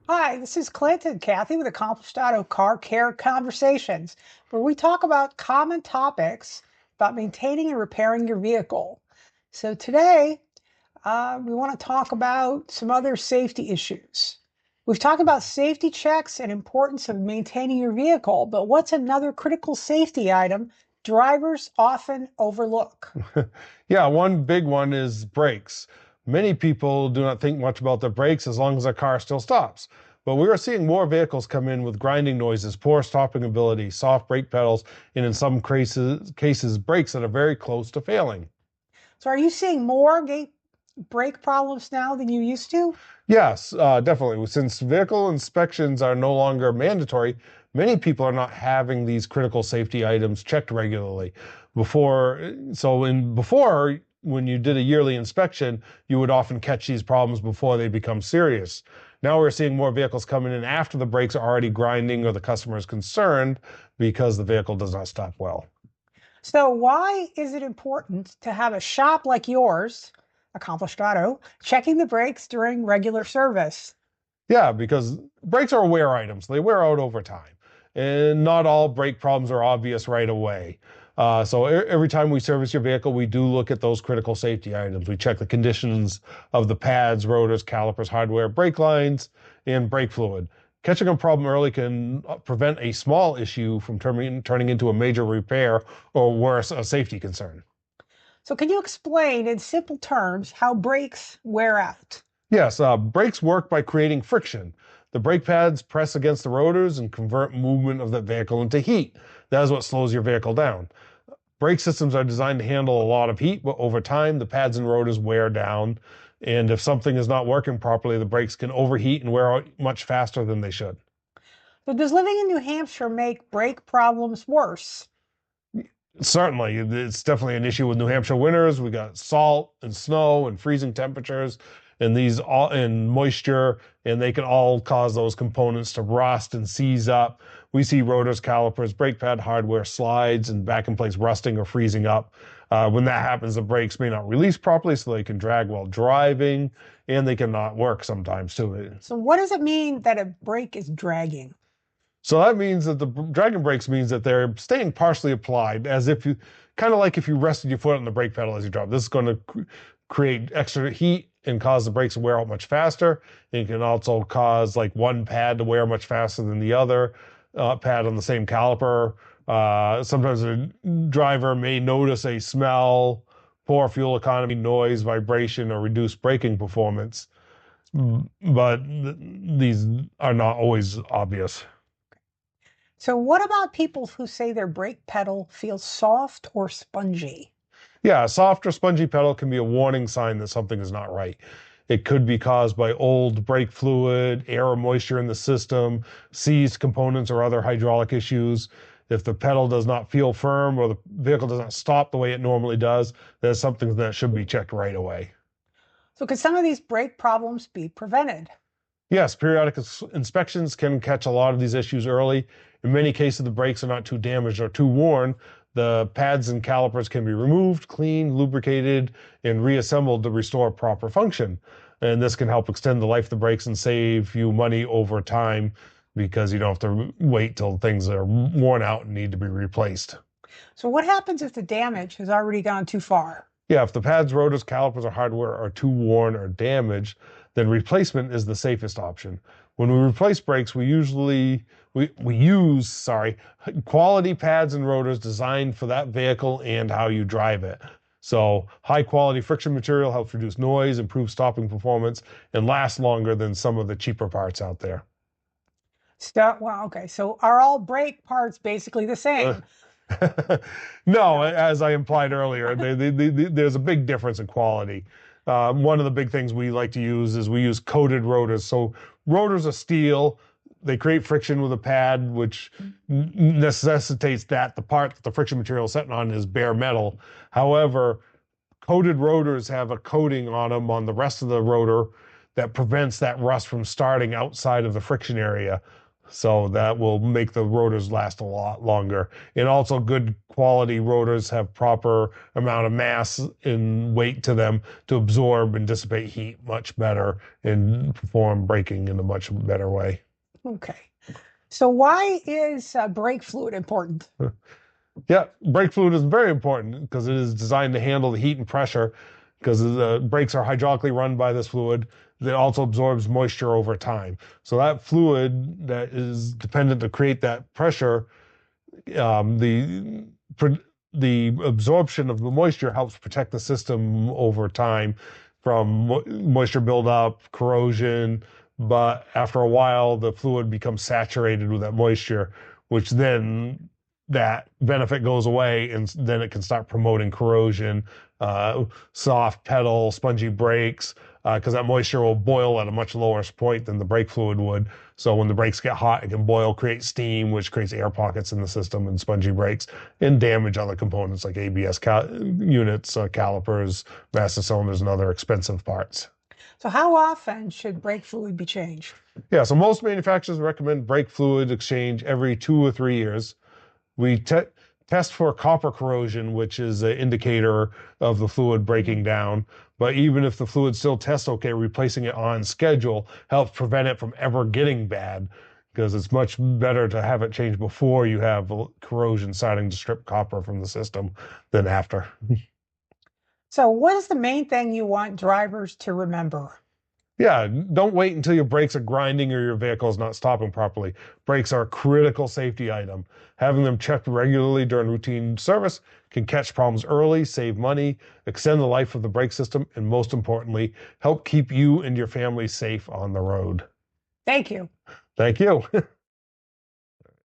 Hi, this is Clint and Kathy with Accomplished Auto Car Care Conversations, where we talk about common topics about maintaining and repairing your vehicle. So today, we want to talk about some other safety issues. We've talked about safety checks and importance of maintaining your vehicle, but what's another critical safety item drivers often overlook? Yeah, one big one is brakes. Many people do not think much about their brakes as long as their car still stops. But we are seeing more vehicles come in with grinding noises, poor stopping ability, soft brake pedals, and in some cases brakes that are very close to failing. So are you seeing more brake problems now than you used to? Yes, definitely. Since vehicle inspections are no longer mandatory, many people are not having these critical safety items checked regularly. Before, when you did a yearly inspection, you would often catch these problems before they become serious. Now we're seeing more vehicles coming in after the brakes are already grinding or the customer is concerned because the vehicle does not stop well. So why is it important to have a shop like yours, Accomplished Auto, checking the brakes during regular service? Yeah, because brakes are wear items. They wear out over time. And not all brake problems are obvious right away. Every time we service your vehicle, we do look at those critical safety items. We check the conditions of the pads, rotors, calipers, hardware, brake lines, and brake fluid. Catching a problem early can prevent a small issue from turning into a major repair or worse, a safety concern. So can you explain in simple terms how brakes wear out? Yes, brakes work by creating friction. The brake pads press against the rotors and convert movement of the vehicle into heat. That is what slows your vehicle down. Brake systems are designed to handle a lot of heat, but over time, the pads and rotors wear down. And if something is not working properly, the brakes can overheat and wear out much faster than they should. So does living in New Hampshire make brake problems worse? Certainly, it's definitely an issue with New Hampshire winters. We got salt and snow and freezing temperatures and these all and moisture, and they can all cause those components to rust and seize up. We see rotors, calipers, brake pad hardware slides and back in place rusting or freezing up. When that happens, the brakes may not release properly, so they can drag while driving, and they cannot work sometimes too. So what does it mean that a brake is dragging? So that means that the dragon brakes means that they're staying partially applied, as if you kind of like if you rested your foot on the brake pedal as you drive. This is going to create extra heat and cause the brakes to wear out much faster. It can also cause like one pad to wear much faster than the other pad on the same caliper. Sometimes a driver may notice a smell, poor fuel economy, noise, vibration, or reduced braking performance, but these are not always obvious. So what about people who say their brake pedal feels soft or spongy? Yeah, a soft or spongy pedal can be a warning sign that something is not right. It could be caused by old brake fluid, air or moisture in the system, seized components, or other hydraulic issues. If the pedal does not feel firm or the vehicle does not stop the way it normally does, that's something that should be checked right away. So could some of these brake problems be prevented? Yes, periodic inspections can catch a lot of these issues early. In many cases, the brakes are not too damaged or too worn. The pads and calipers can be removed, cleaned, lubricated, and reassembled to restore proper function. And this can help extend the life of the brakes and save you money over time because you don't have to wait till things are worn out and need to be replaced. So what happens if the damage has already gone too far? Yeah, if the pads, rotors, calipers, or hardware are too worn or damaged, then replacement is the safest option. When we replace brakes, we use, quality pads and rotors designed for that vehicle and how you drive it. So high quality friction material helps reduce noise, improve stopping performance, and last longer than some of the cheaper parts out there. Well, okay. So are all brake parts basically the Uh, same? No, No. as I implied earlier, there's a big difference in quality. One of the big things we like to use is we use coated rotors. So rotors are steel. They create friction with a pad, which necessitates that the part that the friction material is sitting on is bare metal. However, coated rotors have a coating on them on the rest of the rotor that prevents that rust from starting outside of the friction area. So that will make the rotors last a lot longer. And also good quality rotors have proper amount of mass and weight to them to absorb and dissipate heat much better and perform braking in a much better way. Okay. So why is brake fluid important? Yeah, brake fluid is very important because it is designed to handle the heat and pressure because the brakes are hydraulically run by this fluid that also absorbs moisture over time. So that fluid that is dependent to create that pressure, the the absorption of the moisture helps protect the system over time from moisture buildup, corrosion. But after a while, the fluid becomes saturated with that moisture, which then that benefit goes away, and then it can start promoting corrosion, soft pedal, spongy brakes, because that moisture will boil at a much lower point than the brake fluid would. So when the brakes get hot, it can boil, create steam, which creates air pockets in the system and spongy brakes, and damage other components like ABS units, calipers, master cylinders, and other expensive parts. So how often should brake fluid be changed? Yeah, so most manufacturers recommend brake fluid exchange every 2 or 3 years. We test for copper corrosion, which is an indicator of the fluid breaking down. But even if the fluid still tests okay, replacing it on schedule helps prevent it from ever getting bad, because it's much better to have it changed before you have corrosion starting to strip copper from the system than after. So what is the main thing you want drivers to remember? Yeah, don't wait until your brakes are grinding or your vehicle is not stopping properly. Brakes are a critical safety item. Having them checked regularly during routine service can catch problems early, save money, extend the life of the brake system, and most importantly, help keep you and your family safe on the road. Thank you. Thank you.